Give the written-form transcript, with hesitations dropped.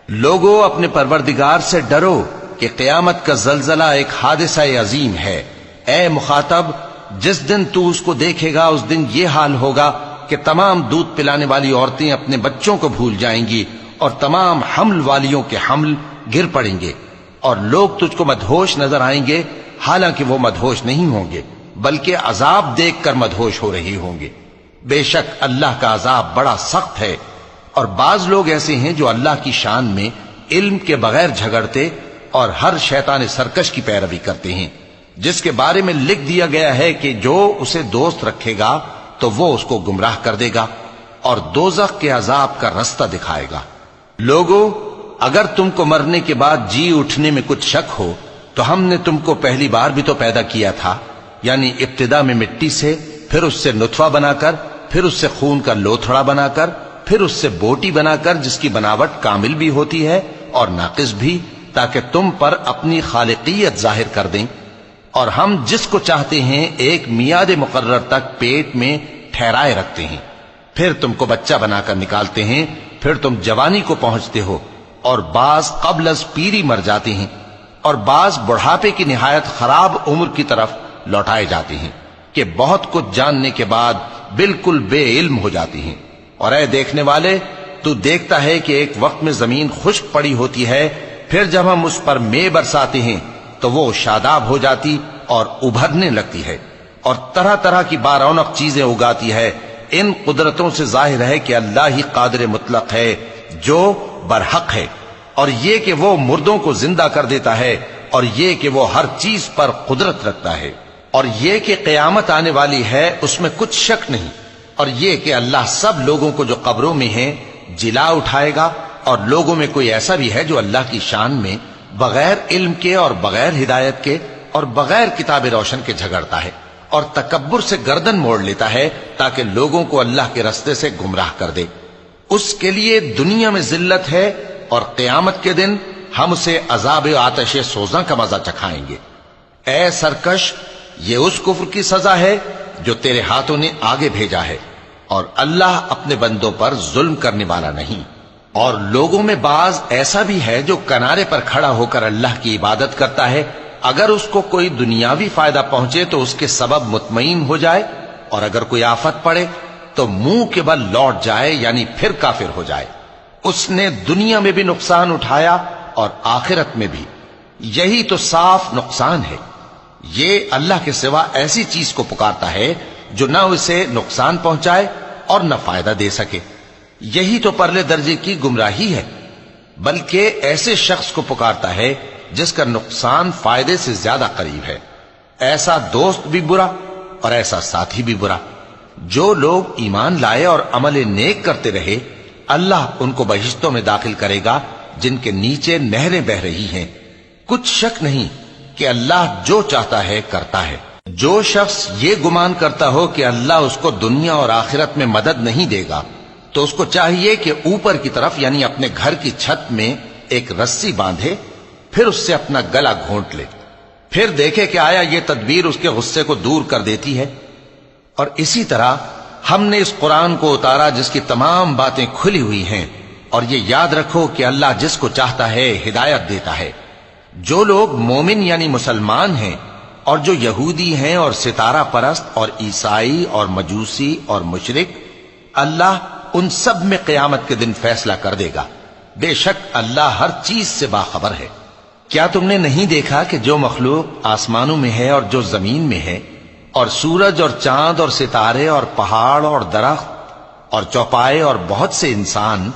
لوگو اپنے پروردگار سے ڈرو کہ قیامت کا زلزلہ ایک حادثہ عظیم ہے۔ اے مخاطب، جس دن تو اس کو دیکھے گا اس دن یہ حال ہوگا کہ تمام دودھ پلانے والی عورتیں اپنے بچوں کو بھول جائیں گی اور تمام حمل والیوں کے حمل گر پڑیں گے، اور لوگ تجھ کو مدہوش نظر آئیں گے حالانکہ وہ مدہوش نہیں ہوں گے بلکہ عذاب دیکھ کر مدہوش ہو رہی ہوں گے۔ بے شک اللہ کا عذاب بڑا سخت ہے۔ اور بعض لوگ ایسے ہیں جو اللہ کی شان میں علم کے بغیر جھگڑتے اور ہر شیطان سرکش کی پیروی کرتے ہیں، جس کے بارے میں لکھ دیا گیا ہے کہ جو اسے دوست رکھے گا تو وہ اس کو گمراہ کر دے گا اور دوزخ کے عذاب کا رستہ دکھائے گا۔ لوگو، اگر تم کو مرنے کے بعد جی اٹھنے میں کچھ شک ہو تو ہم نے تم کو پہلی بار بھی تو پیدا کیا تھا، یعنی ابتدا میں مٹی سے، پھر اس سے نطفہ بنا کر، پھر اس سے خون کا لوتھڑا بنا کر، پھر اس سے بوٹی بنا کر جس کی بناوٹ کامل بھی ہوتی ہے اور ناقص بھی، تاکہ تم پر اپنی خالقیت ظاہر کر دیں۔ اور ہم جس کو چاہتے ہیں ایک میعاد مقرر تک پیٹ میں ٹھہرائے رکھتے ہیں، پھر تم کو بچہ بنا کر نکالتے ہیں، پھر تم جوانی کو پہنچتے ہو، اور بعض قبل از پیری مر جاتے ہیں، اور بعض بڑھاپے کی نہایت خراب عمر کی طرف لوٹائے جاتے ہیں کہ بہت کچھ جاننے کے بعد بالکل بے علم ہو جاتی ہیں۔ اور اے دیکھنے والے، تو دیکھتا ہے کہ ایک وقت میں زمین خشک پڑی ہوتی ہے، پھر جب ہم اس پر مے برساتے ہیں تو وہ شاداب ہو جاتی اور ابھرنے لگتی ہے اور طرح طرح کی بارونق چیزیں اگاتی ہے۔ ان قدرتوں سے ظاہر ہے کہ اللہ ہی قادر مطلق ہے جو برحق ہے، اور یہ کہ وہ مردوں کو زندہ کر دیتا ہے، اور یہ کہ وہ ہر چیز پر قدرت رکھتا ہے، اور یہ کہ قیامت آنے والی ہے اس میں کچھ شک نہیں، اور یہ کہ اللہ سب لوگوں کو جو قبروں میں ہیں جلا اٹھائے گا، اور لوگوں میں کوئی ایسا بھی ہے جو اللہ کی شان میں بغیر علم کے اور بغیر ہدایت کے اور بغیر کتاب روشن کے جھگڑتا ہے اور تکبر سے گردن موڑ لیتا ہے تاکہ لوگوں کو اللہ کے رستے سے گمراہ کر دے۔ اس کے لیے دنیا میں ذلت ہے، اور قیامت کے دن ہم اسے عذاب آتش سوزاں کا مزہ چکھائیں گے۔ اے سرکش، یہ اس کفر کی سزا ہے جو تیرے ہاتھوں نے آگے بھیجا ہے، اور اللہ اپنے بندوں پر ظلم کرنے والا نہیں۔ اور لوگوں میں بعض ایسا بھی ہے جو کنارے پر کھڑا ہو کر اللہ کی عبادت کرتا ہے، اگر اس کو کوئی دنیاوی فائدہ پہنچے تو اس کے سبب مطمئن ہو جائے، اور اگر کوئی آفت پڑے تو منہ کے بل لوٹ جائے، یعنی پھر کافر ہو جائے۔ اس نے دنیا میں بھی نقصان اٹھایا اور آخرت میں بھی، یہی تو صاف نقصان ہے۔ یہ اللہ کے سوا ایسی چیز کو پکارتا ہے جو نہ اسے نقصان پہنچائے اور نہ فائدہ دے سکے، یہی تو پرلے درجے کی گمراہی ہے۔ بلکہ ایسے شخص کو پکارتا ہے جس کا نقصان فائدے سے زیادہ قریب ہے۔ ایسا دوست بھی برا اور ایسا ساتھی بھی برا۔ جو لوگ ایمان لائے اور عمل نیک کرتے رہے، اللہ ان کو بہشتوں میں داخل کرے گا جن کے نیچے نہریں بہ رہی ہیں۔ کچھ شک نہیں کہ اللہ جو چاہتا ہے کرتا ہے۔ جو شخص یہ گمان کرتا ہو کہ اللہ اس کو دنیا اور آخرت میں مدد نہیں دے گا تو اس کو چاہیے کہ اوپر کی طرف یعنی اپنے گھر کی چھت میں ایک رسی باندھے، پھر اس سے اپنا گلا گھونٹ لے، پھر دیکھے کہ آیا یہ تدبیر اس کے غصے کو دور کر دیتی ہے۔ اور اسی طرح ہم نے اس قرآن کو اتارا جس کی تمام باتیں کھلی ہوئی ہیں، اور یہ یاد رکھو کہ اللہ جس کو چاہتا ہے ہدایت دیتا ہے۔ جو لوگ مومن یعنی مسلمان ہیں اور جو یہودی ہیں اور ستارہ پرست اور عیسائی اور مجوسی اور مشرک، اللہ ان سب میں قیامت کے دن فیصلہ کر دے گا۔ بے شک اللہ ہر چیز سے باخبر ہے۔ کیا تم نے نہیں دیکھا کہ جو مخلوق آسمانوں میں ہے اور جو زمین میں ہے، اور سورج اور چاند اور ستارے اور پہاڑ اور درخت اور چوپائے اور بہت سے انسان